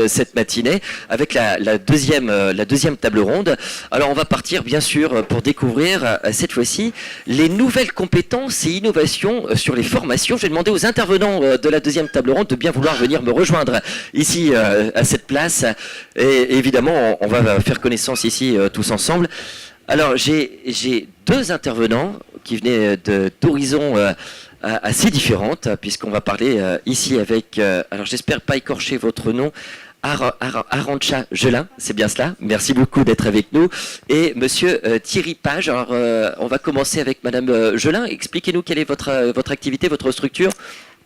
cette matinée avec la deuxième table ronde. Alors on va partir bien sûr pour découvrir cette fois-ci les nouvelles compétences et innovations sur les formations. Je vais demander aux intervenants de la deuxième table ronde de bien vouloir venir me rejoindre ici à cette place. Et évidemment on va faire connaissance ici tous ensemble. Alors j'ai deux intervenants qui venaient d'horizons assez différentes, puisqu'on va parler ici avec, alors j'espère pas écorcher votre nom, Arantxa Gelin, c'est bien cela. Merci beaucoup d'être avec nous. Et monsieur Thierry Page. Alors on va commencer avec madame Gelin. Expliquez-nous quelle est votre activité, votre structure.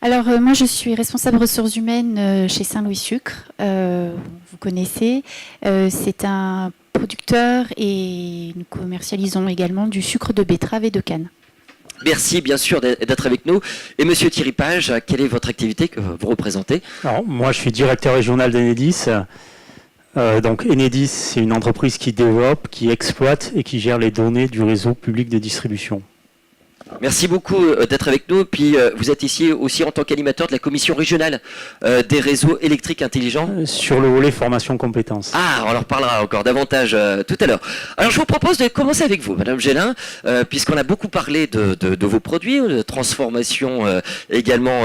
Alors moi je suis responsable ressources humaines chez Saint-Louis Sucre, vous connaissez, c'est un producteur et nous commercialisons également du sucre de betterave et de canne. Merci bien sûr d'être avec nous. Et monsieur Thierry Page, quelle est votre activité que vous représentez? Alors, moi je suis directeur régional d'Enedis. Donc Enedis, c'est une entreprise qui développe, qui exploite et qui gère les données du réseau public de distribution. Merci beaucoup d'être avec nous. Puis vous êtes ici aussi en tant qu'animateur de la commission régionale des réseaux électriques intelligents. Sur le volet formation compétences. Ah, on en reparlera encore davantage tout à l'heure. Alors je vous propose de commencer avec vous, madame Gelin, puisqu'on a beaucoup parlé de vos produits, de transformation également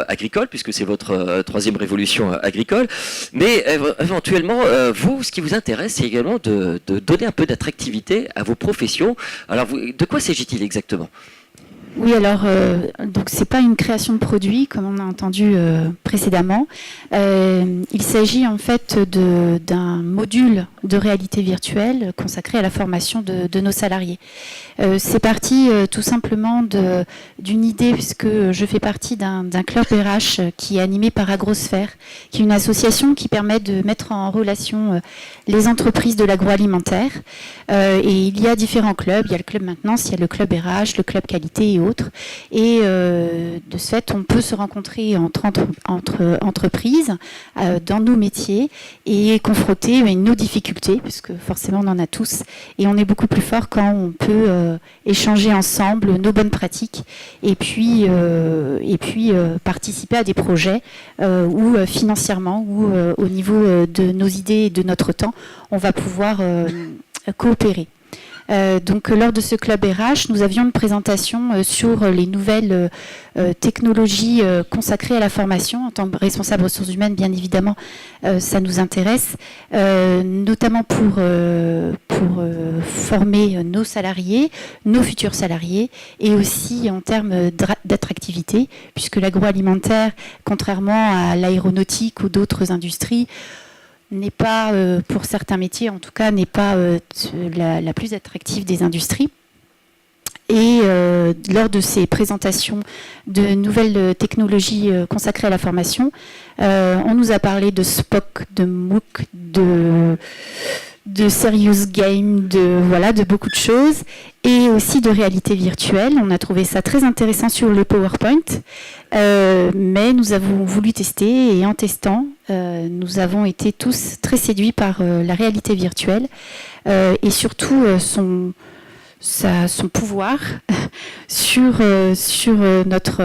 agricole, puisque c'est votre troisième révolution agricole. Mais éventuellement, vous, ce qui vous intéresse, c'est également de donner un peu d'attractivité à vos professions. Alors de quoi s'agit-il exactement ? Oui, alors, donc c'est pas une création de produit comme on a entendu précédemment. Il s'agit en fait d'un module de réalité virtuelle consacré à la formation de nos salariés. C'est parti tout simplement d'une idée, puisque je fais partie d'un club RH qui est animé par Agrosphère, qui est une association qui permet de mettre en relation les entreprises de l'agroalimentaire. Et il y a différents clubs. Il y a le club maintenance, il y a le club RH, le club qualité et autres. Et de ce fait, on peut se rencontrer entre entreprises dans nos métiers et confronter nos difficultés, puisque forcément on en a tous. Et on est beaucoup plus fort quand on peut échanger ensemble nos bonnes pratiques et puis participer à des projets où financièrement ou au niveau de nos idées et de notre temps, on va pouvoir coopérer. Donc lors de ce club RH, nous avions une présentation sur les nouvelles technologies consacrées à la formation. En tant que responsable ressources humaines, bien évidemment, ça nous intéresse, notamment pour former nos salariés, nos futurs salariés, et aussi en termes d'attractivité, puisque l'agroalimentaire, contrairement à l'aéronautique ou d'autres industries, n'est pas, pour certains métiers en tout cas, n'est pas la plus attractive des industries. Et lors de ces présentations de nouvelles technologies consacrées à la formation, on nous a parlé de SPOC, de MOOC, de Serious Game, de beaucoup de choses, et aussi de réalité virtuelle. On a trouvé ça très intéressant sur le PowerPoint, mais nous avons voulu tester, et en testant, nous avons été tous très séduits par la réalité virtuelle, et surtout son pouvoir sur notre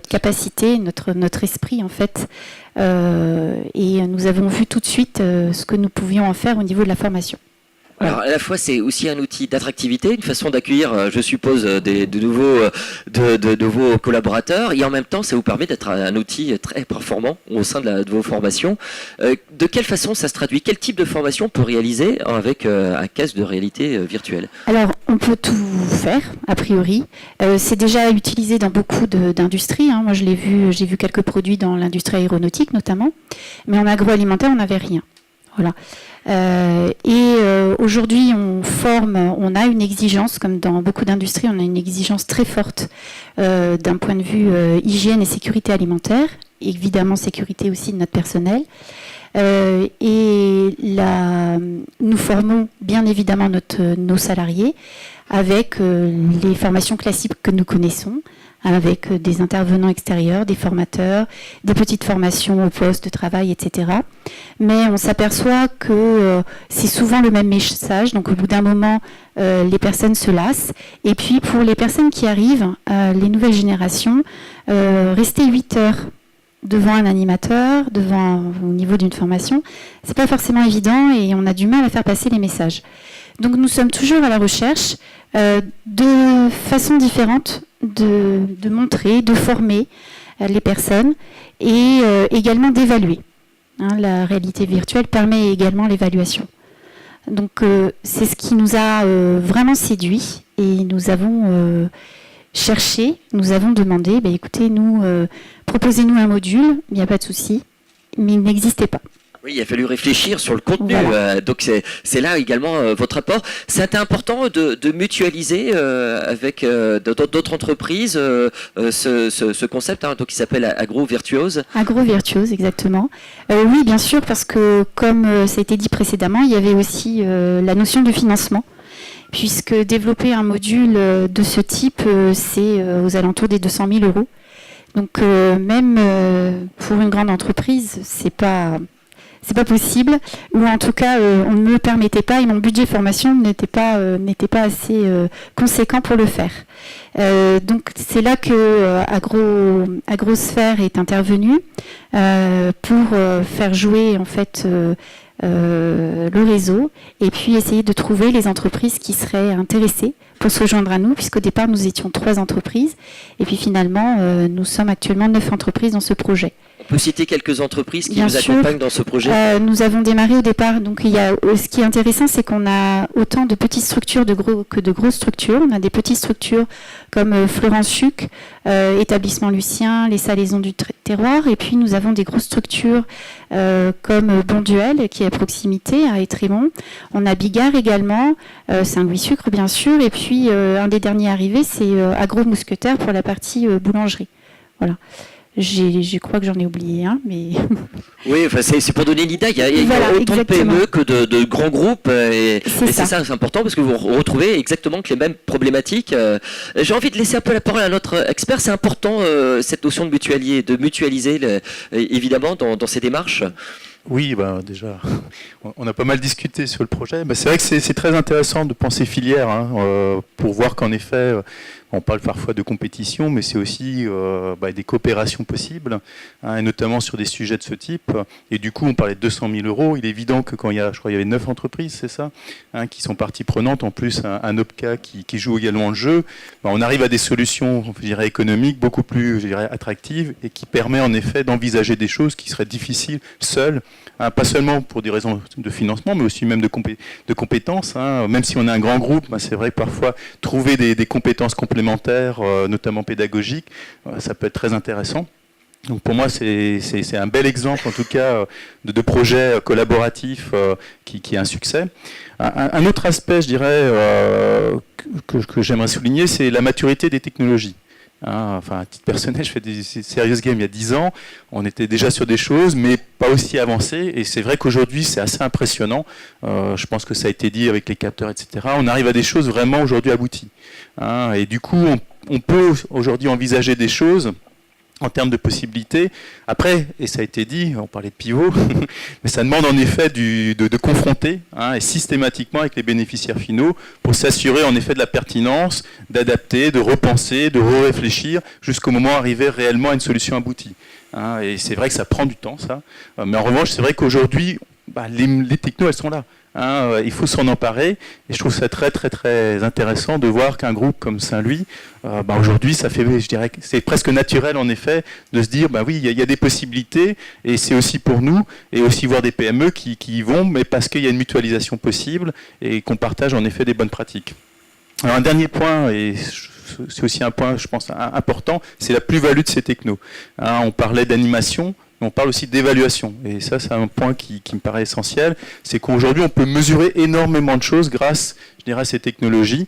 capacité, notre esprit en fait. Et nous avons vu tout de suite ce que nous pouvions en faire au niveau de la formation. Alors à la fois c'est aussi un outil d'attractivité, une façon d'accueillir, je suppose, de nouveaux collaborateurs, et en même temps ça vous permet d'être un outil très performant au sein de vos formations. De quelle façon ça se traduit? Quel type de formation on peut réaliser avec un casque de réalité virtuelle? Alors on peut tout faire a priori. C'est déjà utilisé dans beaucoup d'industries. Moi j'ai vu quelques produits dans l'industrie aéronautique notamment, mais en agroalimentaire on n'avait rien. Voilà. Aujourd'hui, on a une exigence, comme dans beaucoup d'industries, on a une exigence très forte d'un point de vue hygiène et sécurité alimentaire, évidemment sécurité aussi de notre personnel. Nous formons bien évidemment nos salariés avec les formations classiques que nous connaissons, avec des intervenants extérieurs, des formateurs, des petites formations au poste de travail, etc. Mais on s'aperçoit que c'est souvent le même message, donc au bout d'un moment, les personnes se lassent. Et puis pour les personnes qui arrivent, les nouvelles générations, rester 8 heures devant un animateur, au niveau d'une formation, c'est pas forcément évident et on a du mal à faire passer les messages. Donc nous sommes toujours à la recherche de façons différentes de montrer, de former les personnes et également d'évaluer. La réalité virtuelle permet également l'évaluation. Donc c'est ce qui nous a vraiment séduit et nous avons cherché, nous avons demandé, écoutez, proposez-nous un module, il n'y a pas de souci, mais il n'existait pas. Oui, il a fallu réfléchir sur le contenu. Voilà. Donc c'est là également votre apport. C'était important de mutualiser avec d'autres entreprises ce concept donc qui s'appelle AgroVirtuose. AgroVirtuose, exactement. Oui, bien sûr, parce que comme ça a été dit précédemment, il y avait aussi la notion de financement. Puisque développer un module de ce type, c'est aux alentours des 200 000 €. Donc même pour une grande entreprise, c'est pas possible, ou en tout cas on ne me le permettait pas et mon budget formation n'était pas assez conséquent pour le faire. Donc c'est là que Agrosphère est intervenu pour faire jouer en fait le réseau et puis essayer de trouver les entreprises qui seraient intéressées pour se joindre à nous, puisqu'au départ nous étions 3 entreprises et puis finalement nous sommes actuellement 9 entreprises dans ce projet. On peut citer quelques entreprises qui Bien vous sûr, accompagnent dans ce projet. Nous avons démarré au départ, donc ce qui est intéressant, c'est qu'on a autant de petites structures que de grosses structures. On a des petites structures comme Florence Chuc, Établissement Lucien, les Salaisons du Terroir, et puis nous avons des grosses structures comme Bonduel, qui est à proximité, à Étrémont. On a Bigard également, Saint-Louis-Sucre bien sûr, et puis un des derniers arrivés, c'est Agro Mousquetaire pour la partie boulangerie. Voilà. Je crois que j'en ai oublié un, mais... Oui, enfin, c'est pour donner l'idée, il y a autant exactement. de PME que de grands groupes, et c'est ça, c'est important, parce que vous retrouvez exactement que les mêmes problématiques. J'ai envie de laisser un peu la parole à notre expert, c'est important cette notion de mutualiser évidemment dans ces démarches. Oui, déjà, on a pas mal discuté sur le projet. C'est vrai que c'est très intéressant de penser filière pour voir qu'en effet, on parle parfois de compétition, mais c'est aussi des coopérations possibles, et notamment sur des sujets de ce type. Et du coup, on parlait de 200 000 €. Il est évident que quand il y avait 9 entreprises, c'est ça, qui sont parties prenantes, en plus un OPCA qui joue également le jeu, on arrive à des solutions, je dirais, économiques beaucoup plus, attractives et qui permet en effet d'envisager des choses qui seraient difficiles seules. Pas seulement pour des raisons de financement, mais aussi même de compétences. Même si on est un grand groupe, c'est vrai que parfois trouver des compétences complémentaires, notamment pédagogiques, ça peut être très intéressant. Donc pour moi, c'est un bel exemple, en tout cas, de projet collaboratif qui est un succès. Un autre aspect, je dirais, que j'aimerais souligner, c'est la maturité des technologies. À titre personnel, je fais des Serious Games il y a 10 ans. On était déjà sur des choses, mais pas aussi avancées. Et c'est vrai qu'aujourd'hui, c'est assez impressionnant. Je pense que ça a été dit avec les capteurs, etc. On arrive à des choses vraiment aujourd'hui abouties. Et du coup, on peut aujourd'hui envisager des choses en termes de possibilités. Après, et ça a été dit, on parlait de pivot, mais ça demande en effet de confronter et systématiquement avec les bénéficiaires finaux pour s'assurer en effet de la pertinence, d'adapter, de repenser, de réfléchir jusqu'au moment d'arriver réellement à une solution aboutie. Et c'est vrai que ça prend du temps, ça. Mais en revanche, c'est vrai qu'aujourd'hui, les technos, elles sont là. Il faut s'en emparer et je trouve ça très très très intéressant de voir qu'un groupe comme Saint-Louis, aujourd'hui, je dirais que c'est presque naturel en effet de se dire oui, il y a des possibilités et c'est aussi pour nous et aussi voir des PME qui y vont, mais parce qu'il y a une mutualisation possible et qu'on partage en effet des bonnes pratiques. Alors un dernier point, et c'est aussi un point je pense important, c'est la plus-value de ces technos. On parlait d'animation. On parle aussi d'évaluation, et ça c'est un point qui me paraît essentiel, c'est qu'aujourd'hui on peut mesurer énormément de choses grâce, je dirais, à ces technologies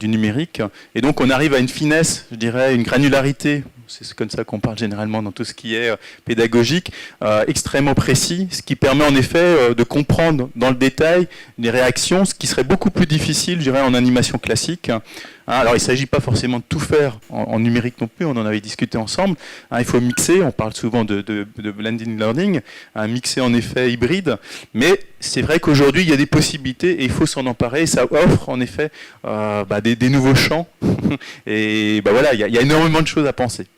du numérique, et donc on arrive à une finesse, je dirais, une granularité, c'est comme ça qu'on parle généralement dans tout ce qui est pédagogique, extrêmement précis, ce qui permet en effet de comprendre dans le détail les réactions, ce qui serait beaucoup plus difficile, je dirais, en animation classique. Alors il ne s'agit pas forcément de tout faire en numérique non plus, on en avait discuté ensemble. Il faut mixer, on parle souvent de blended learning, mixer en effet hybride, mais c'est vrai qu'aujourd'hui il y a des possibilités et il faut s'en emparer, et ça offre en effet des nouveaux champs, et voilà, il y a énormément de choses à penser.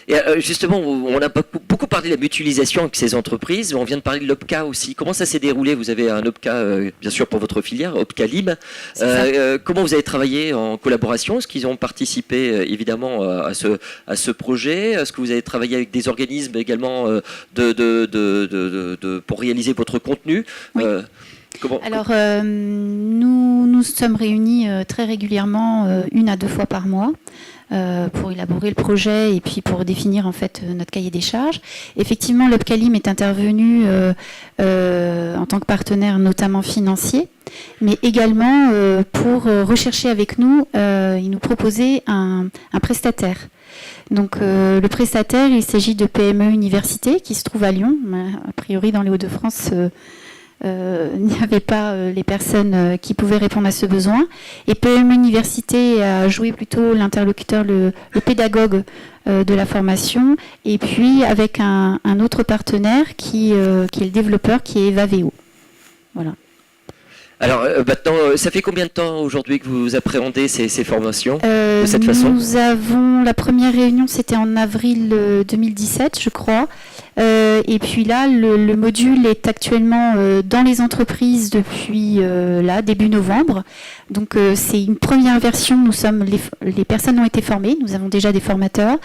Et justement, on a beaucoup parlé de la mutualisation avec ces entreprises, mais on vient de parler de l'OPCA aussi. Comment ça s'est déroulé? Vous avez un OPCA, bien sûr, pour votre filière, OPCA Lib. Comment vous avez travaillé en collaboration? Est-ce qu'ils ont participé évidemment à ce projet? Est-ce que vous avez travaillé avec des organismes également pour réaliser votre contenu? Oui. Alors, nous sommes réunis très régulièrement, 1 à 2 fois par mois, pour élaborer le projet et puis pour définir en fait notre cahier des charges. Effectivement, l'OPCA-LIM est intervenu en tant que partenaire notamment financier, mais également pour rechercher avec nous, il nous proposait un prestataire. Donc le prestataire, il s'agit de PME Université qui se trouve à Lyon. A priori dans les Hauts-de-France, il n'y avait pas les personnes qui pouvaient répondre à ce besoin. Et PME Université a joué plutôt l'interlocuteur, le pédagogue de la formation, et puis avec un autre partenaire qui est le développeur, qui est Evaveo. Voilà. Alors maintenant, ça fait combien de temps aujourd'hui que vous appréhendez ces formations de cette façon? Nous avons la première réunion, c'était en avril 2017, je crois. Et puis là, le module est actuellement dans les entreprises depuis début novembre. Donc c'est une première version. Les personnes ont été formées. Nous avons déjà des formateurs.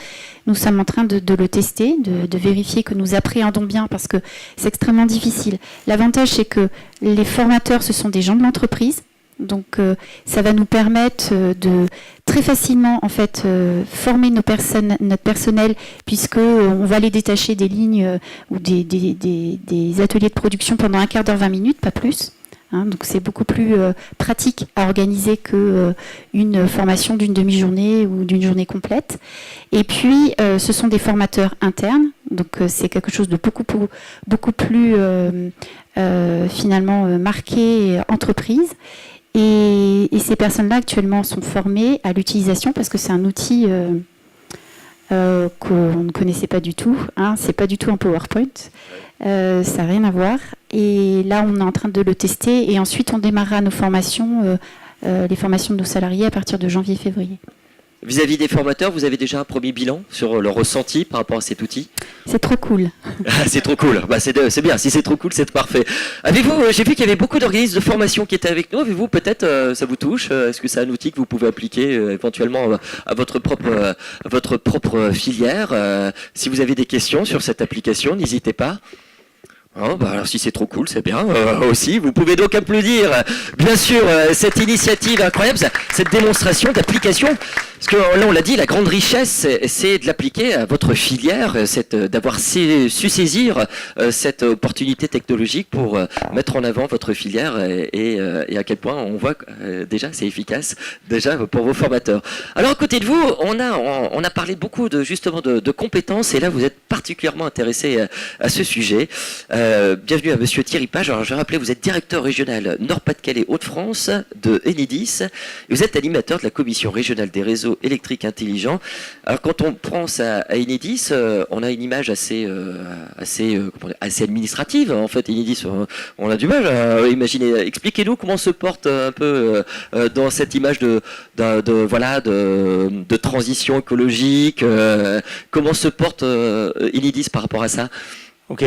Nous sommes en train de le tester, de vérifier que nous appréhendons bien parce que c'est extrêmement difficile. L'avantage, c'est que les formateurs, ce sont des gens de l'entreprise. Donc ça va nous permettre de très facilement en fait former notre personnel, puisque on va les détacher des lignes ou des ateliers de production pendant 1/4 d'heure, 20 minutes, pas plus. Donc c'est beaucoup plus pratique à organiser que une formation d'une demi-journée ou d'une journée complète. Et puis ce sont des formateurs internes, donc c'est quelque chose de beaucoup plus finalement marqué entreprise. Et ces personnes-là actuellement sont formées à l'utilisation parce que c'est un outil qu'on ne connaissait pas du tout. C'est pas du tout un PowerPoint. Ça n'a rien à voir. Et là, on est en train de le tester. Et ensuite, on démarrera nos formations, les formations de nos salariés à partir de janvier-février. Vis-à-vis des formateurs, vous avez déjà un premier bilan sur leur ressenti par rapport à cet outil? C'est trop cool. C'est trop cool. C'est bien. Si c'est trop cool, c'est parfait. Avez-vous, j'ai vu qu'il y avait beaucoup d'organismes de formation qui étaient avec nous. Avez-vous peut-être, ça vous touche? Est-ce que c'est un outil que vous pouvez appliquer éventuellement à votre propre filière? Si vous avez des questions sur cette application, n'hésitez pas. Alors si c'est trop cool, c'est bien aussi. Vous pouvez donc applaudir, bien sûr, cette initiative incroyable, cette démonstration d'application. Parce que là, on l'a dit, la grande richesse, c'est de l'appliquer à votre filière, d'avoir su saisir cette opportunité technologique pour mettre en avant votre filière et à quel point on voit déjà c'est efficace déjà pour vos formateurs. Alors à côté de vous, on a parlé beaucoup justement de compétences et là vous êtes particulièrement intéressé à ce sujet. Bienvenue à Monsieur Thierry Page. Alors je rappelais, vous êtes directeur régional Nord-Pas-de-Calais Hauts-de-France de Enedis et vous êtes animateur de la commission régionale des réseaux électriques intelligents. Alors quand on pense à Enedis, on a une image assez administrative. En fait, Enedis, on a du mal à imaginer. Expliquez-nous comment se porte un peu dans cette image de transition écologique. Comment se porte Enedis par rapport à ça? Ok.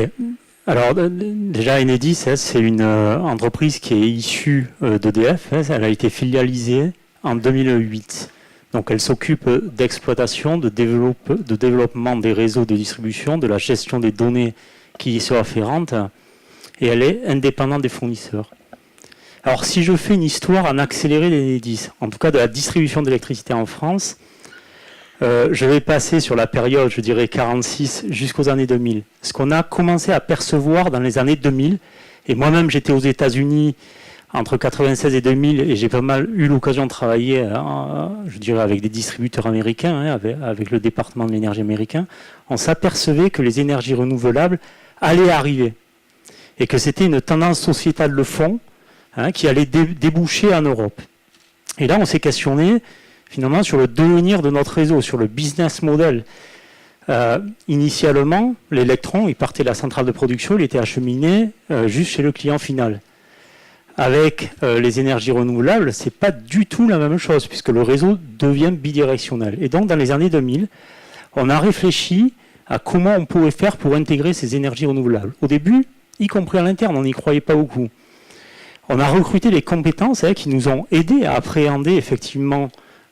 Alors déjà, Enedis, c'est une entreprise qui est issue d'EDF. Elle a été filialisée en 2008. Donc elle s'occupe d'exploitation, de développement des réseaux de distribution, de la gestion des données qui y sont afférentes, et elle est indépendante des fournisseurs. Alors si je fais une histoire en accéléré d'Enedis, en tout cas de la distribution d'électricité en France, je vais passer sur la période, je dirais 46 jusqu'aux années 2000. Ce qu'on a commencé à percevoir dans les années 2000, et moi-même j'étais aux États-Unis entre 96 et 2000, et j'ai pas mal eu l'occasion de travailler, je dirais, avec des distributeurs américains, avec le département de l'énergie américain, on s'apercevait que les énergies renouvelables allaient arriver, et que c'était une tendance sociétale de fond qui allait déboucher en Europe. Et là, on s'est questionné finalement sur le devenir de notre réseau, sur le business model. Initialement, l'électron, il partait de la centrale de production, il était acheminé juste chez le client final. Avec les énergies renouvelables, c'est pas du tout la même chose, puisque le réseau devient bidirectionnel. Et donc, dans les années 2000, on a réfléchi à comment on pouvait faire pour intégrer ces énergies renouvelables. Au début, y compris à l'interne, on n'y croyait pas beaucoup. On a recruté les compétences qui nous ont aidés à appréhender effectivement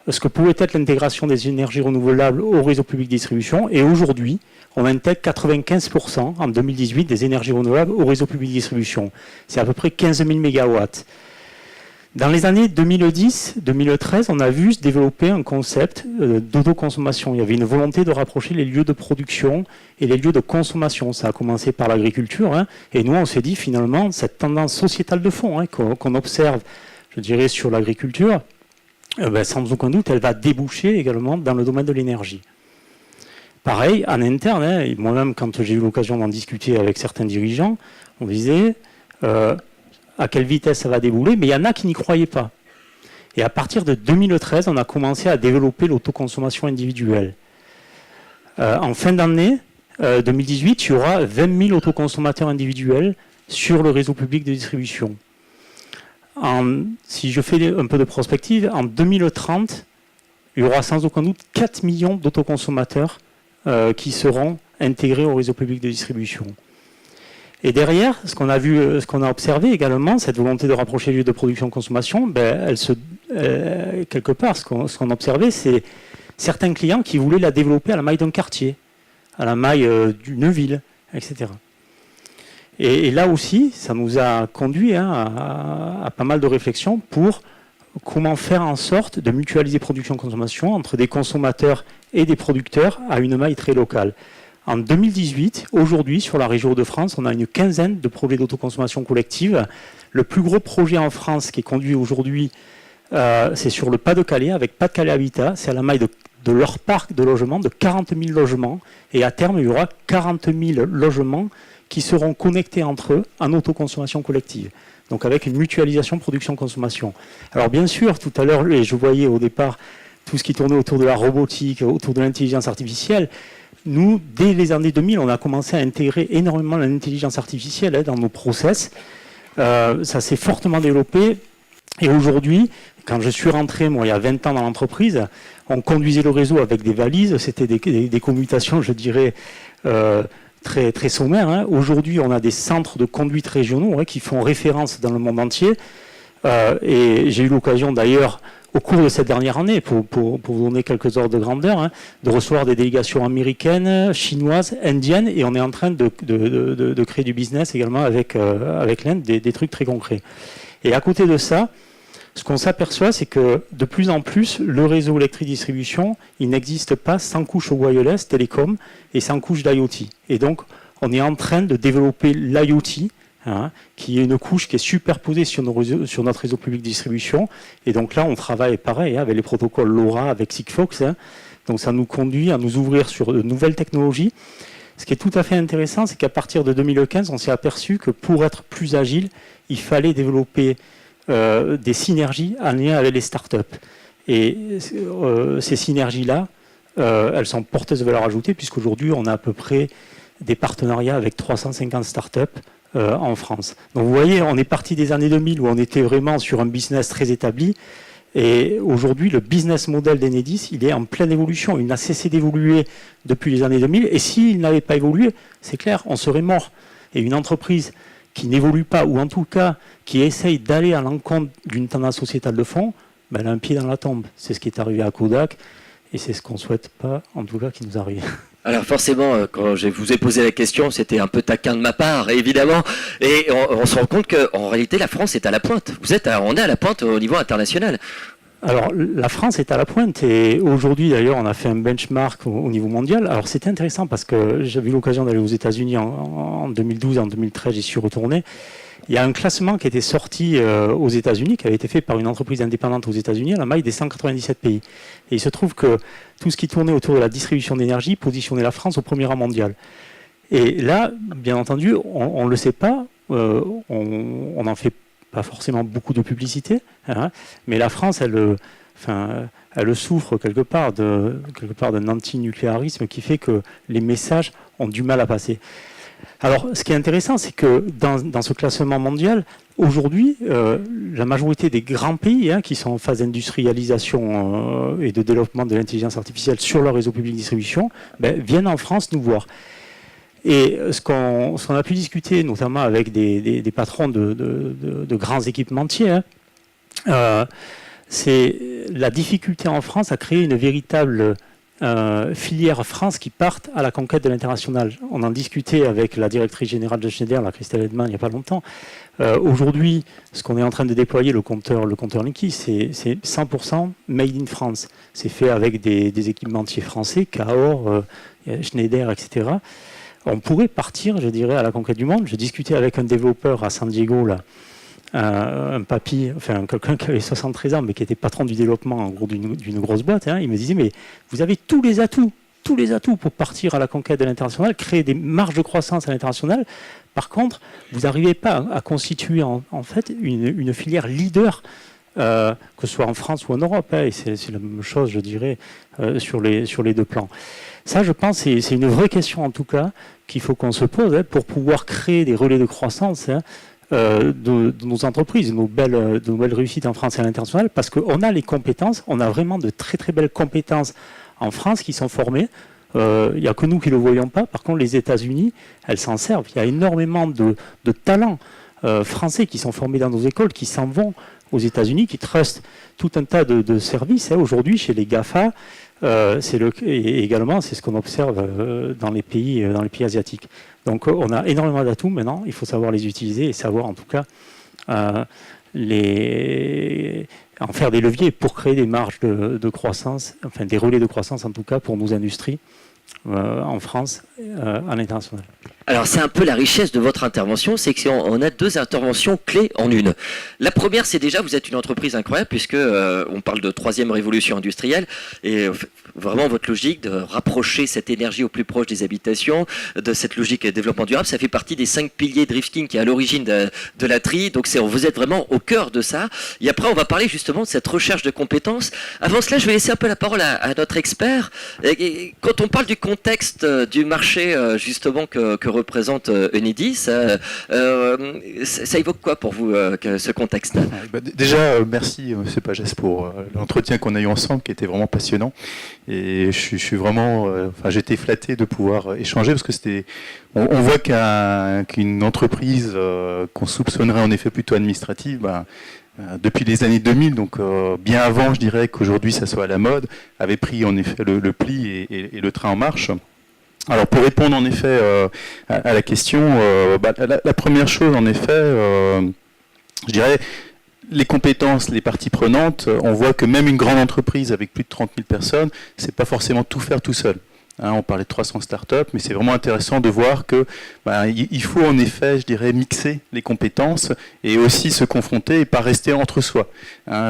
ce que pouvait être l'intégration des énergies renouvelables au réseau public de distribution. Et aujourd'hui, on intègre 95% en 2018 des énergies renouvelables au réseau public de distribution. C'est à peu près 15 000 mégawatts. Dans les années 2010-2013, on a vu se développer un concept d'autoconsommation. Il y avait une volonté de rapprocher les lieux de production et les lieux de consommation. Ça a commencé par l'agriculture. Et nous, on s'est dit finalement, cette tendance sociétale de fond qu'on observe, je dirais, sur l'agriculture, sans aucun doute, elle va déboucher également dans le domaine de l'énergie. Pareil, en interne, et moi-même, quand j'ai eu l'occasion d'en discuter avec certains dirigeants, on disait à quelle vitesse ça va débouler, mais il y en a qui n'y croyaient pas. Et à partir de 2013, on a commencé à développer l'autoconsommation individuelle. En fin d'année 2018, il y aura 20 000 autoconsommateurs individuels sur le réseau public de distribution. Si je fais un peu de prospective, en 2030, il y aura sans aucun doute 4 millions d'autoconsommateurs qui seront intégrés au réseau public de distribution. Et derrière, ce qu'on a observé également, cette volonté de rapprocher les lieux de production-consommation, quelque part, ce qu'on a observé, c'est certains clients qui voulaient la développer à la maille d'un quartier, à la maille d'une ville, etc. Et là aussi, ça nous a conduit à pas mal de réflexions pour comment faire en sorte de mutualiser production-consommation entre des consommateurs et des producteurs à une maille très locale. En 2018, aujourd'hui, sur la région Hauts-de-France, on a une quinzaine de projets d'autoconsommation collective. Le plus gros projet en France qui est conduit aujourd'hui, c'est sur le Pas-de-Calais, avec Pas-de-Calais Habitat. C'est à la maille de leur parc de logements, de 40 000 logements. Et à terme, il y aura 40 000 logements qui seront connectés entre eux en autoconsommation collective. Donc avec une mutualisation production-consommation. Alors bien sûr, tout à l'heure, je voyais au départ tout ce qui tournait autour de la robotique, autour de l'intelligence artificielle. Nous, dès les années 2000, on a commencé à intégrer énormément l'intelligence artificielle dans nos process. Ça s'est fortement développé. Et aujourd'hui, quand je suis rentré, moi, il y a 20 ans dans l'entreprise, on conduisait le réseau avec des valises. C'était des commutations, je dirais, très, très sommaires. Aujourd'hui, on a des centres de conduite régionaux qui font référence dans le monde entier. Et j'ai eu l'occasion d'ailleurs, au cours de cette dernière année, pour vous donner quelques ordres de grandeur, de recevoir des délégations américaines, chinoises, indiennes, et on est en train de créer du business également avec l'Inde, des trucs très concrets. Et à côté de ça, ce qu'on s'aperçoit, c'est que de plus en plus, le réseau électrique distribution, il n'existe pas sans couche wireless, télécom, et sans couche d'IoT. Et donc, on est en train de développer l'IoT, qui est une couche qui est superposée sur notre réseau public de distribution. Et donc là, on travaille pareil, avec les protocoles LoRa, avec Sigfox. Donc ça nous conduit à nous ouvrir sur de nouvelles technologies. Ce qui est tout à fait intéressant, c'est qu'à partir de 2015, on s'est aperçu que pour être plus agile, il fallait développer des synergies en lien avec les startups. Et ces synergies-là, elles sont porteuses de valeur ajoutée, puisqu'aujourd'hui, on a à peu près des partenariats avec 350 startups en France. Donc vous voyez, on est parti des années 2000 où on était vraiment sur un business très établi. Et aujourd'hui, le business model d'Enedis, il est en pleine évolution. Il n'a cessé d'évoluer depuis les années 2000. Et s'il n'avait pas évolué, c'est clair, on serait mort. Et une entreprise qui n'évolue pas, ou en tout cas qui essaye d'aller à l'encontre d'une tendance sociétale de fond, elle a un pied dans la tombe. C'est ce qui est arrivé à Kodak. Et c'est ce qu'on ne souhaite pas, en tout cas, qu'il nous arrive. Alors forcément, quand je vous ai posé la question, c'était un peu taquin de ma part, évidemment. Et on se rend compte qu'en réalité, la France est à la pointe. On est à la pointe au niveau international. Alors, la France est à la pointe. Et aujourd'hui, d'ailleurs, on a fait un benchmark au niveau mondial. Alors, c'était intéressant parce que j'avais eu l'occasion d'aller aux États-Unis en 2012, en 2013, j'y suis retourné. Il y a un classement qui était sorti aux États-Unis, qui avait été fait par une entreprise indépendante aux États-Unis, à la maille des 197 pays. Et il se trouve que tout ce qui tournait autour de la distribution d'énergie positionnait la France au premier rang mondial. Et là, bien entendu, on ne le sait pas, on n'en fait pas forcément beaucoup de publicité, mais la France, elle souffre quelque part d'un antinucléarisme qui fait que les messages ont du mal à passer. Alors, ce qui est intéressant, c'est que dans ce classement mondial, aujourd'hui, la majorité des grands pays qui sont en phase d'industrialisation et de développement de l'intelligence artificielle sur leur réseau public de distribution, viennent en France nous voir. Et ce qu'on a pu discuter, notamment avec des patrons de grands équipementiers, c'est la difficulté en France à créer une véritable filière France qui partent à la conquête de l'international. On en discutait avec la directrice générale de Schneider, la Christelle Edman, il n'y a pas longtemps. Aujourd'hui, ce qu'on est en train de déployer, le compteur Linky, c'est 100% made in France. C'est fait avec des équipementiers français, Cahors, Schneider, etc. On pourrait partir, je dirais, à la conquête du monde. J'ai discuté avec un développeur à San Diego, là, un papy, enfin quelqu'un qui avait 73 ans, mais qui était patron du développement en gros d'une grosse boîte. Il me disait, mais vous avez tous les atouts pour partir à la conquête de l'international, créer des marges de croissance à l'international. Par contre, vous n'arrivez pas à constituer en fait une filière leader, que ce soit en France ou en Europe. Et c'est la même chose, je dirais, sur les deux plans. Ça, je pense, c'est une vraie question en tout cas qu'il faut qu'on se pose pour pouvoir créer des relais de croissance de nos entreprises, de nos belles réussites en France et à l'international, parce qu'on a les compétences, on a vraiment de très très belles compétences en France qui sont formées. Il n'y a que nous qui ne le voyons pas. Par contre, les États-Unis, elles s'en servent. Il y a énormément de talents français qui sont formés dans nos écoles, qui s'en vont aux États-Unis, qui trustent tout un tas de services. Aujourd'hui, chez les GAFA, et également, c'est ce qu'on observe dans les pays asiatiques. Donc, on a énormément d'atouts maintenant. Il faut savoir les utiliser et savoir, en tout cas, en faire des leviers pour créer des marges de croissance, enfin des relais de croissance, en tout cas, pour nos industries en France, à l'international. Alors c'est un peu la richesse de votre intervention, c'est qu'on a deux interventions clés en une. La première, c'est déjà, vous êtes une entreprise incroyable puisque on parle de troisième révolution industrielle et vraiment votre logique de rapprocher cette énergie au plus proche des habitations, de cette logique de développement durable, ça fait partie des 5 piliers de Rifkin qui est à l'origine de la TRI, donc vous êtes vraiment au cœur de ça. Et après, on va parler justement de cette recherche de compétences. Avant cela, je vais laisser un peu la parole à notre expert. Et quand on parle du contexte du marché justement que représente Enedis, ça évoque quoi pour vous ce contexte? Déjà, merci M. Pagès pour l'entretien qu'on a eu ensemble qui était vraiment passionnant. Et je suis vraiment, j'étais flatté de pouvoir échanger parce que on voit qu'une entreprise qu'on soupçonnerait en effet plutôt administrative, depuis les années 2000, donc bien avant, je dirais qu'aujourd'hui ça soit à la mode, avait pris en effet le pli et le train en marche. Alors pour répondre en effet à la question, la première chose en effet, je dirais, les compétences, les parties prenantes, on voit que même une grande entreprise avec plus de 30 000 personnes, c'est pas forcément tout faire tout seul. On parlait de 300 startups, mais c'est vraiment intéressant de voir que il faut en effet, je dirais, mixer les compétences et aussi se confronter et pas rester entre soi.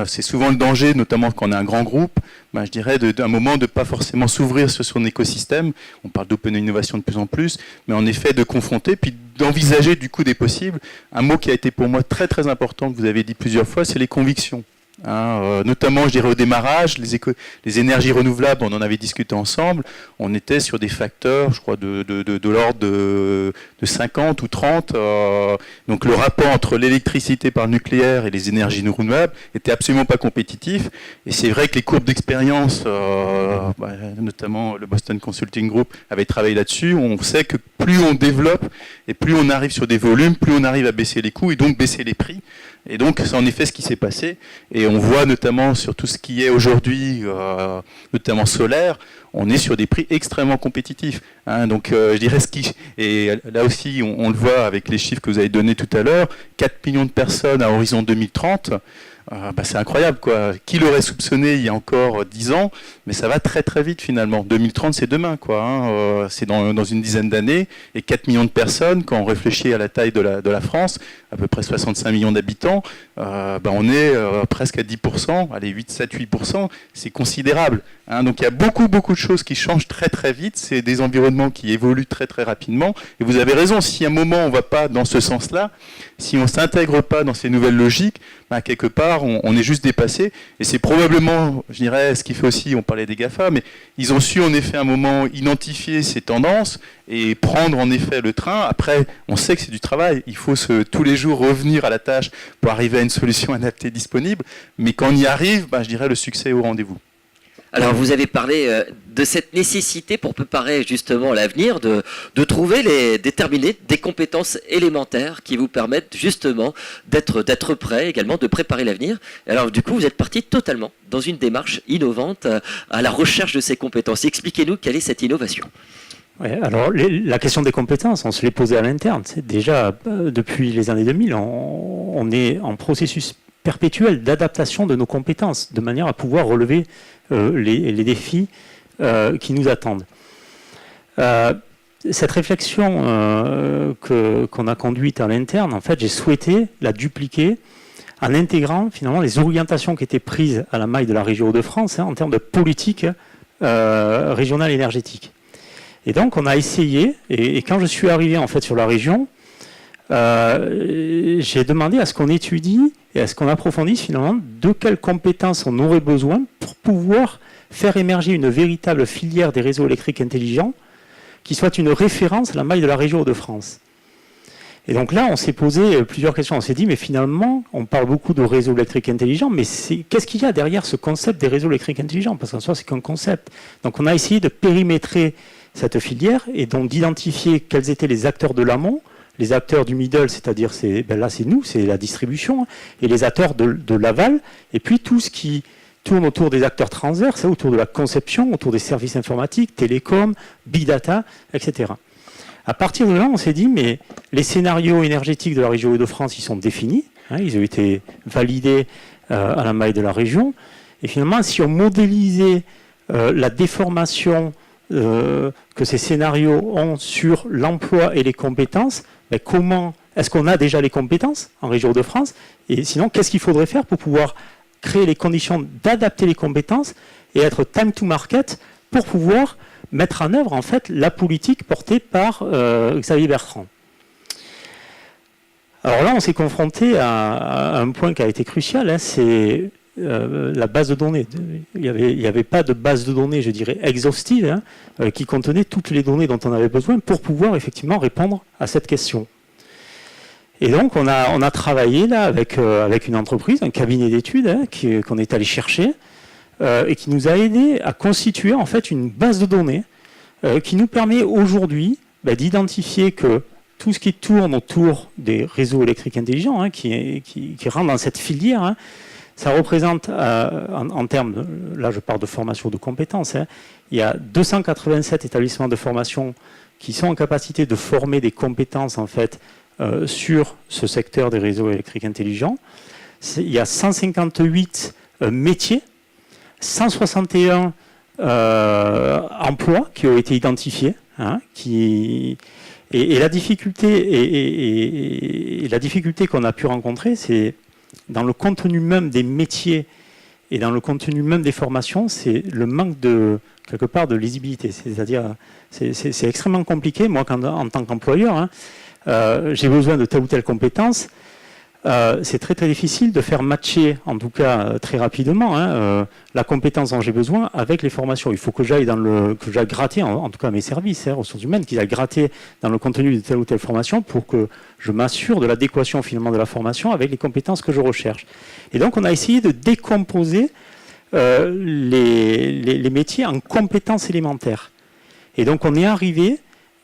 C'est souvent le danger, notamment quand on a un grand groupe, je dirais d'un moment de pas forcément s'ouvrir sur son écosystème. On parle d'open innovation de plus en plus, mais en effet de confronter, puis d'envisager du coup des possibles. Un mot qui a été pour moi très très important, que vous avez dit plusieurs fois, c'est les convictions. Notamment, je dirais, au démarrage, les énergies renouvelables, on en avait discuté ensemble, on était sur des facteurs, je crois, de l'ordre de 50 ou 30. Donc le rapport entre l'électricité par nucléaire et les énergies renouvelables était absolument pas compétitif. Et c'est vrai que les courbes d'expérience, notamment le Boston Consulting Group, avait travaillé là-dessus. On sait que plus on développe et plus on arrive sur des volumes, plus on arrive à baisser les coûts et donc baisser les prix. Et donc, c'est en effet ce qui s'est passé. Et on voit notamment sur tout ce qui est aujourd'hui, notamment solaire, on est sur des prix extrêmement compétitifs. Donc, je dirais et là aussi, on le voit avec les chiffres que vous avez donnés tout à l'heure, 4 millions de personnes à horizon 2030. C'est incroyable, quoi. Qui l'aurait soupçonné il y a encore 10 ans, mais ça va très très vite finalement. 2030, c'est demain, quoi. C'est dans une dizaine d'années. Et 4 millions de personnes, quand on réfléchit à la taille de la France, à peu près 65 millions d'habitants, on est presque à 10%, allez, 8, 7, 8%, c'est considérable. Donc il y a beaucoup de de choses qui changent très très vite, c'est des environnements qui évoluent très très rapidement. Et vous avez raison, si à un moment on ne va pas dans ce sens-là, si on ne s'intègre pas dans ces nouvelles logiques, quelque part on est juste dépassé. Et c'est probablement, je dirais, ce qui fait aussi, on parlait des GAFA, mais ils ont su en effet à un moment identifier ces tendances et prendre en effet le train. Après, on sait que c'est du travail, il faut tous les jours revenir à la tâche pour arriver à une solution adaptée disponible. Mais quand on y arrive, je dirais le succès est au rendez-vous. Alors vous avez parlé de cette nécessité pour préparer justement l'avenir de déterminer des compétences élémentaires qui vous permettent justement d'être prêt également, de préparer l'avenir. Alors du coup vous êtes parti totalement dans une démarche innovante à la recherche de ces compétences. Expliquez-nous quelle est cette innovation. Ouais, alors la question des compétences, on se l'est posée à l'interne. C'est déjà depuis les années 2000, on est en processus perpétuel d'adaptation de nos compétences, de manière à pouvoir relever les défis qui nous attendent. Cette réflexion qu'on a conduite à l'interne, en fait, j'ai souhaité la dupliquer en intégrant finalement les orientations qui étaient prises à la maille de la région Hauts-de-France en termes de politique régionale énergétique. Et donc, on a essayé, et quand je suis arrivé en fait sur la région, j'ai demandé à ce qu'on étudie et à ce qu'on approfondisse finalement de quelles compétences on aurait besoin pour pouvoir faire émerger une véritable filière des réseaux électriques intelligents qui soit une référence à la maille de la région Hauts-de-France. Et donc là, on s'est posé plusieurs questions. On s'est dit, mais finalement, on parle beaucoup de réseaux électriques intelligents, mais qu'est-ce qu'il y a derrière ce concept des réseaux électriques intelligents? Parce qu'en soi, c'est qu'un concept. Donc on a essayé de périmétrer cette filière et donc d'identifier quels étaient les acteurs de l'amont, les acteurs du middle, c'est-à-dire là c'est nous, c'est la distribution, et les acteurs de l'aval, et puis tout ce qui tourne autour des acteurs transverses, autour de la conception, autour des services informatiques, télécom, big data, etc. À partir de là, on s'est dit, mais les scénarios énergétiques de la région Hauts-de-France, ils sont définis, ils ont été validés à la maille de la région, et finalement, si on modélisait la déformation que ces scénarios ont sur l'emploi et les compétences, comment est-ce qu'on a déjà les compétences en région Hauts-de-France? Et sinon, qu'est-ce qu'il faudrait faire pour pouvoir créer les conditions d'adapter les compétences et être time to market pour pouvoir mettre en œuvre en fait la politique portée par Xavier Bertrand. Alors là, on s'est confronté à un point qui a été crucial, c'est la base de données. Il n'y avait pas de base de données, je dirais, exhaustive, qui contenait toutes les données dont on avait besoin pour pouvoir effectivement répondre à cette question. Et donc, on a travaillé là avec une entreprise, un cabinet d'études qu'on est allé chercher et qui nous a aidé à constituer en fait une base de données qui nous permet aujourd'hui d'identifier que tout ce qui tourne autour des réseaux électriques intelligents, qui rentre dans cette filière, ça représente, en termes, là je parle de formation de compétences, il y a 287 établissements de formation qui sont en capacité de former des compétences en fait sur ce secteur des réseaux électriques intelligents. Il y a 158 métiers, 161 emplois qui ont été identifiés, et la difficulté qu'on a pu rencontrer, c'est dans le contenu même des métiers et dans le contenu même des formations, c'est le manque quelque part de lisibilité. C'est-à-dire, c'est extrêmement compliqué. Moi, en tant qu'employeur, j'ai besoin de telle ou telle compétence. C'est très très difficile de faire matcher, en tout cas très rapidement, la compétence dont j'ai besoin avec les formations. Il faut que j'aille gratter, en tout cas mes services, ressources humaines, qu'ils aillent gratter dans le contenu de telle ou telle formation pour que je m'assure de l'adéquation finalement de la formation avec les compétences que je recherche. Et donc on a essayé de décomposer les métiers en compétences élémentaires. Et donc on est arrivé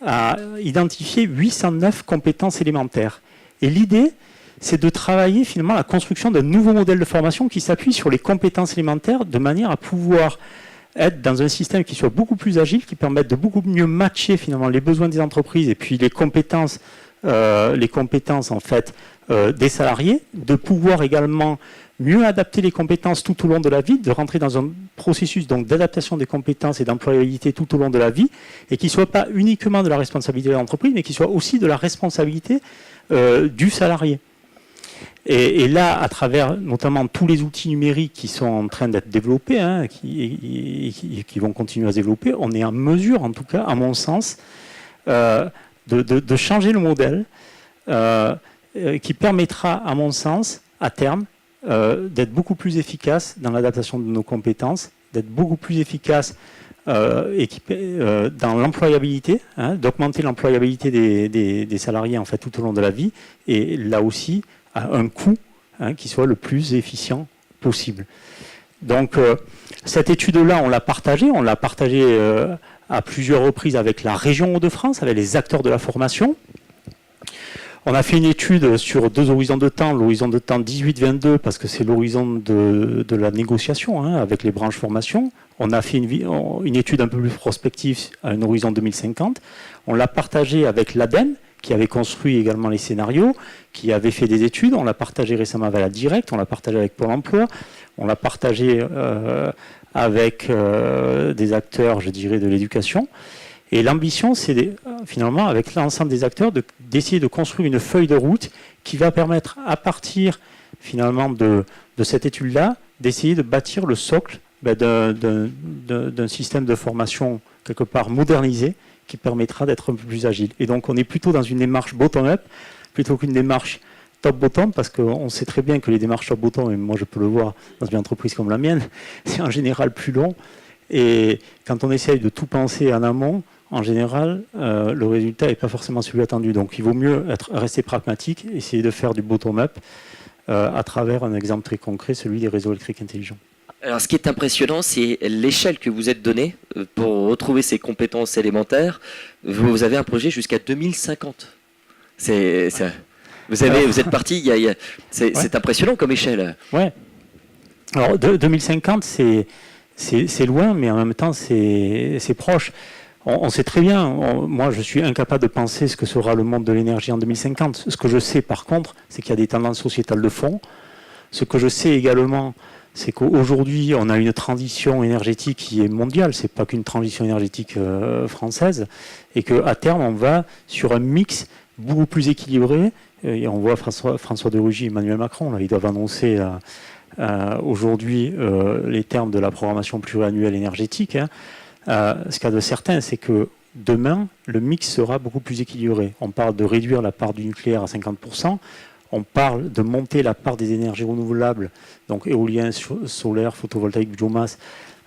à identifier 809 compétences élémentaires. Et l'idée, c'est de travailler finalement la construction d'un nouveau modèle de formation qui s'appuie sur les compétences élémentaires de manière à pouvoir être dans un système qui soit beaucoup plus agile, qui permette de beaucoup mieux matcher finalement les besoins des entreprises et puis les compétences en fait des salariés, de pouvoir également mieux adapter les compétences tout au long de la vie, de rentrer dans un processus donc d'adaptation des compétences et d'employabilité tout au long de la vie, et qui ne soit pas uniquement de la responsabilité de l'entreprise, mais qui soit aussi de la responsabilité du salarié. Et là, à travers notamment tous les outils numériques qui sont en train d'être développés, qui vont continuer à se développer, on est en mesure, en tout cas, à mon sens, de changer le modèle qui permettra, à mon sens, à terme, d'être beaucoup plus efficace dans l'adaptation de nos compétences, d'être beaucoup plus efficace dans l'employabilité, d'augmenter l'employabilité des salariés en fait, tout au long de la vie, et là aussi, à un coût qui soit le plus efficient possible. Donc, cette étude-là, on l'a partagée à plusieurs reprises avec la région Hauts-de-France, avec les acteurs de la formation. On a fait une étude sur 2 horizons de temps, l'horizon de temps 18-22, parce que c'est l'horizon de la négociation avec les branches formation. On a fait une étude un peu plus prospective à un horizon 2050. On l'a partagé avec l'ADEME, qui avait construit également les scénarios, qui avait fait des études. On l'a partagé récemment avec la Direct, on l'a partagé avec Pôle emploi, on l'a partagé avec des acteurs, je dirais, de l'éducation. Et l'ambition, c'est finalement, avec l'ensemble des acteurs, d'essayer de construire une feuille de route qui va permettre, à partir finalement de cette étude-là, d'essayer de bâtir le socle d'un système de formation quelque part modernisé qui permettra d'être un peu plus agile. Et donc, on est plutôt dans une démarche bottom-up plutôt qu'une démarche top-bottom, parce qu'on sait très bien que les démarches top-bottom, et moi je peux le voir dans une entreprise comme la mienne, c'est en général plus long. Et quand on essaye de tout penser en amont, en général, le résultat n'est pas forcément celui attendu. Donc il vaut mieux rester pragmatique, essayer de faire du bottom-up à travers un exemple très concret, celui des réseaux électriques intelligents. Alors, ce qui est impressionnant, c'est l'échelle que vous êtes donnée pour retrouver ces compétences élémentaires. Vous avez un projet jusqu'à 2050. Vous êtes parti, c'est impressionnant comme échelle. Ouais. Alors, 2050, c'est loin, mais en même temps, c'est proche. On sait très bien, moi je suis incapable de penser ce que sera le monde de l'énergie en 2050. Ce que je sais par contre, c'est qu'il y a des tendances sociétales de fond. Ce que je sais également, c'est qu'aujourd'hui on a une transition énergétique qui est mondiale, c'est pas qu'une transition énergétique française, et qu'à terme on va sur un mix beaucoup plus équilibré. Et on voit François de Rugy et Emmanuel Macron, là, ils doivent annoncer aujourd'hui les termes de la programmation pluriannuelle énergétique. Ce qu'il y a de certain, c'est que demain, le mix sera beaucoup plus équilibré. On parle de réduire la part du nucléaire à 50%, on parle de monter la part des énergies renouvelables, donc éolien, solaire, photovoltaïque, biomasse,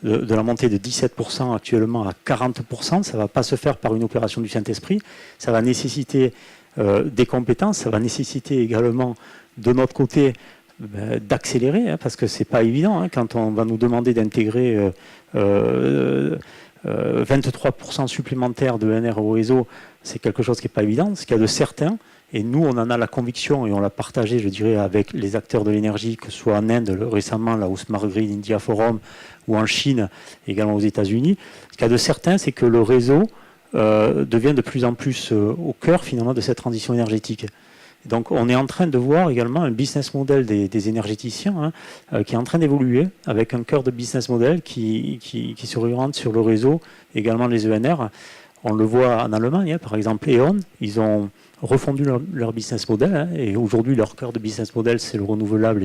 de la montée de 17% actuellement à 40%. Ça ne va pas se faire par une opération du Saint-Esprit, ça va nécessiter des compétences, ça va nécessiter également de notre côté d'accélérer, parce que ce n'est pas évident, quand on va nous demander d'intégrer 23% supplémentaires de NR au réseau, c'est quelque chose qui n'est pas évident. Ce qu'il y a de certain, et nous on en a la conviction et on l'a partagé, je dirais, avec les acteurs de l'énergie, que ce soit en Inde récemment, là au Smart Grid India Forum, ou en Chine, également aux États-Unis. Ce qu'il y a de certain, c'est que le réseau devient de plus en plus au cœur finalement de cette transition énergétique. Donc on est en train de voir également un business model des énergéticiens qui est en train d'évoluer avec un cœur de business model qui se oriente sur le réseau, également les ENR. On le voit en Allemagne, par exemple E.ON, ils ont refondu leur business model et aujourd'hui leur cœur de business model c'est le renouvelable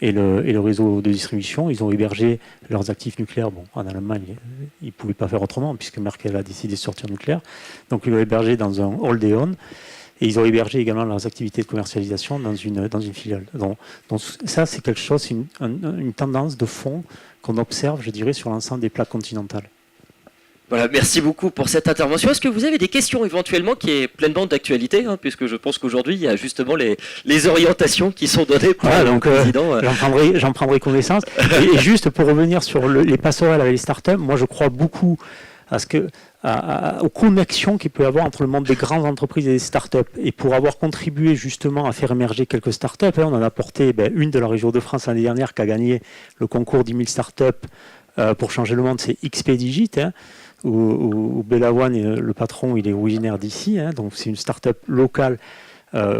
et le réseau de distribution. Ils ont hébergé leurs actifs nucléaires. Bon, en Allemagne, ils ne pouvaient pas faire autrement puisque Merkel a décidé de sortir nucléaire. Donc ils l'ont hébergé dans un hall d'E.ON. Et ils ont hébergé également leurs activités de commercialisation dans une filiale. Donc ça, c'est quelque chose, une tendance de fond qu'on observe, je dirais, sur l'ensemble des plaques continentales. Voilà, merci beaucoup pour cette intervention. Est-ce que vous avez des questions éventuellement qui est pleinement d'actualité, puisque je pense qu'aujourd'hui, il y a justement les orientations qui sont données par le président. J'en prendrai connaissance. Et juste pour revenir sur les passerelles avec les startups, moi je crois beaucoup aux connexions qu'il peut y avoir entre le monde des grandes entreprises et des startups. Et pour avoir contribué justement à faire émerger quelques startups, on en a porté une de la région de France l'année dernière qui a gagné le concours 10 000 startups pour changer le monde, c'est XP-Digit, où Belawan, le patron, il est originaire d'ici, donc c'est une startup locale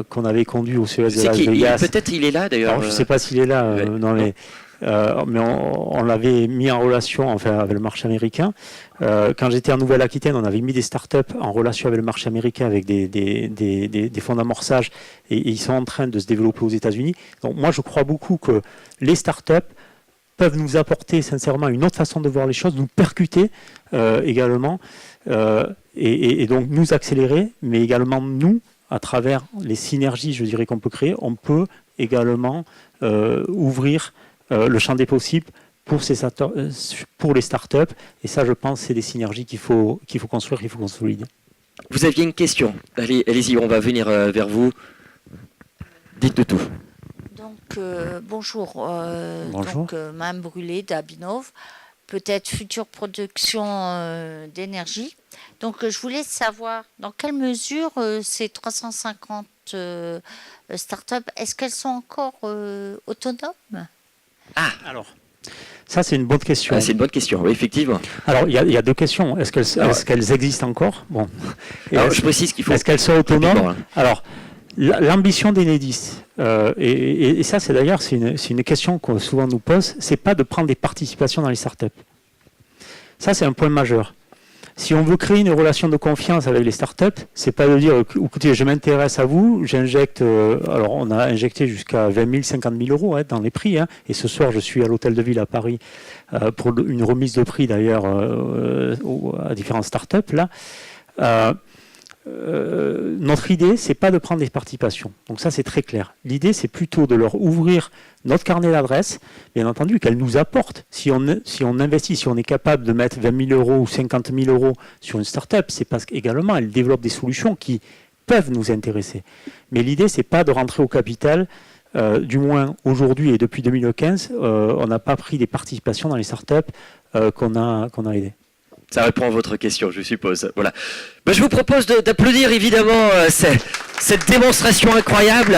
qu'on avait conduit au CES de Las Vegas. Peut-être il est là d'ailleurs. Je ne sais pas s'il est là, non, mais mais on l'avait mis en relation enfin, avec le marché américain. Quand j'étais en Nouvelle-Aquitaine, on avait mis des startups en relation avec le marché américain, avec des fonds d'amorçage, et ils sont en train de se développer aux États-Unis. Donc moi, je crois beaucoup que les startups peuvent nous apporter sincèrement une autre façon de voir les choses, nous percuter également, et donc nous accélérer, mais également nous, à travers les synergies, je dirais, qu'on peut créer, on peut également ouvrir le champ des possibles pour les startups. Et ça, je pense, c'est des synergies qu'il faut construire, qu'il faut consolider. Vous aviez une question. Allez-y, on va venir vers vous. Dites-nous tout. Donc, bonjour. Bonjour. Donc, Mme Brûlé d'Abinov, peut-être future production d'énergie. Donc, je voulais savoir dans quelle mesure ces 350 startups, est-ce qu'elles sont encore autonomes? Alors, ça, c'est une bonne question. C'est une bonne question, oui, effectivement. Alors, il y a deux questions. Est-ce qu'elles existent encore? Bon. Alors, je précise qu'il faut... Est-ce qu'elles sont autonomes? Rapidement, hein. Alors, l'ambition d'Enedis, et ça, c'est d'ailleurs une question qu'on souvent nous pose, c'est pas de prendre des participations dans les startups. Ça, c'est un point majeur. Si on veut créer une relation de confiance avec les startups, c'est pas de dire, écoutez, je m'intéresse à vous, j'injecte, alors on a injecté jusqu'à 20 000, 50 000 euros dans les prix, hein, et ce soir je suis à l'Hôtel de Ville à Paris pour une remise de prix d'ailleurs à différentes startups là. Notre idée, c'est pas de prendre des participations. Donc ça, c'est très clair. L'idée, c'est plutôt de leur ouvrir notre carnet d'adresses, bien entendu, qu'elles nous apportent. Si on investit, si on est capable de mettre 20 000 euros ou 50 000 euros sur une start-up, c'est parce qu'également, elle développe des solutions qui peuvent nous intéresser. Mais l'idée, c'est pas de rentrer au capital. Du moins, aujourd'hui et depuis 2015, on n'a pas pris des participations dans les start-up qu'on a aidées. Ça répond à votre question, je suppose. Voilà. Ben, je vous propose d'applaudir évidemment cette démonstration incroyable,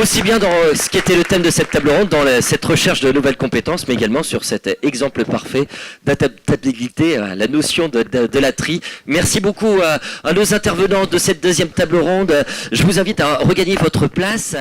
aussi bien dans ce qui était le thème de cette table ronde, dans cette recherche de nouvelles compétences, mais également sur cet exemple parfait d'adaptabilité, la notion de la tri. Merci beaucoup à nos intervenants de cette deuxième table ronde. Je vous invite à regagner votre place.